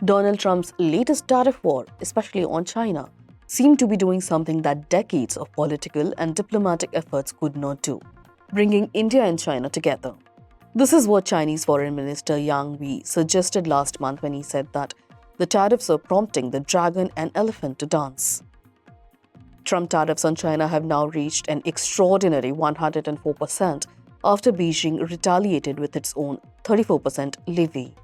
Donald Trump's latest tariff war, especially on China, seemed to be doing something that decades of political and diplomatic efforts could not do, bringing India and China together. This is what Chinese Foreign Minister Wang suggested last month when he said that the tariffs are prompting the dragon and elephant to dance. Trump tariffs on China have now reached an extraordinary 104% after Beijing retaliated with its own 34% levy.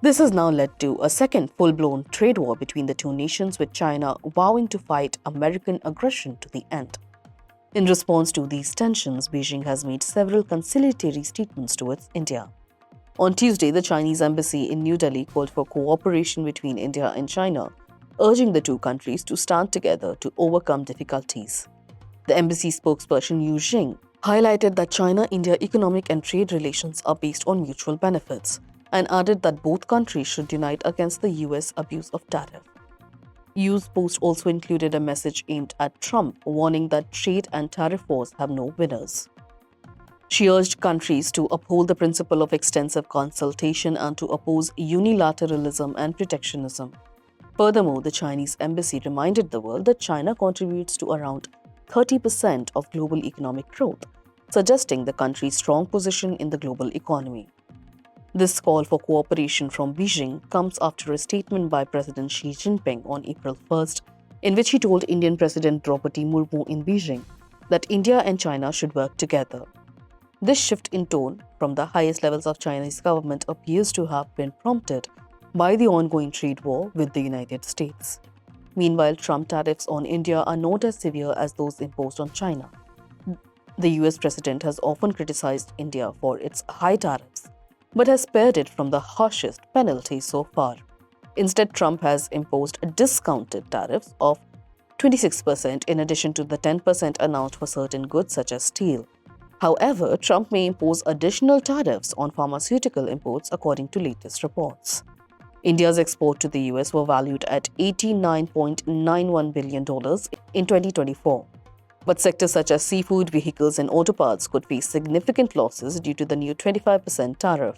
This has now led to a second full-blown trade war between the two nations, with China vowing to fight American aggression to the end. In response to these tensions, Beijing has made several conciliatory statements towards India. On Tuesday, the Chinese embassy in New Delhi called for cooperation between India and China, urging the two countries to stand together to overcome difficulties. The embassy spokesperson Jing highlighted that China-India economic and trade relations are based on mutual benefits, and added that both countries should unite against the US abuse of tariff. Yu's post also included a message aimed at Trump, warning that trade and tariff wars have no winners. She urged countries to uphold the principle of extensive consultation and to oppose unilateralism and protectionism. Furthermore, the Chinese embassy reminded the world that China contributes to around 30% of global economic growth, suggesting the country's strong position in the global economy. This call for cooperation from Beijing comes after a statement by President Xi Jinping on April 1st, in which he told Indian President Draupadi Murmu in Beijing that India and China should work together. This shift in tone from the highest levels of Chinese government appears to have been prompted by the ongoing trade war with the United States. Meanwhile, Trump tariffs on India are not as severe as those imposed on China. The US president has often criticized India for its high tariffs, but has spared it from the harshest penalties so far. Instead, Trump has imposed discounted tariffs of 26% in addition to the 10% announced for certain goods such as steel. However, Trump may impose additional tariffs on pharmaceutical imports according to latest reports. India's export to the US were valued at $89.91 billion in 2024. But sectors such as seafood, vehicles and auto parts could face significant losses due to the new 25% tariff.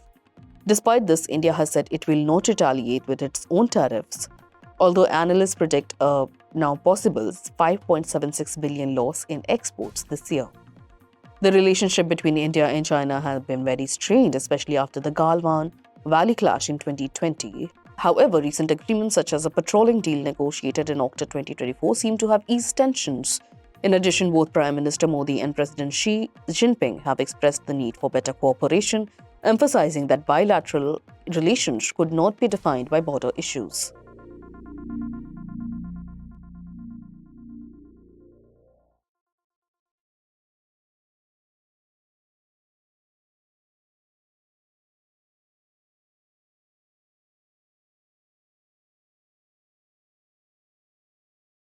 Despite this, India has said it will not retaliate with its own tariffs, although analysts predict a now possible $5.76 billion loss in exports this year. The relationship between India and China has been very strained, especially after the Galwan Valley clash in 2020. However, recent agreements such as a patrolling deal negotiated in October 2024 seem to have eased tensions. In addition, both Prime Minister Modi and President Xi Jinping have expressed the need for better cooperation, emphasizing that bilateral relations could not be defined by border issues.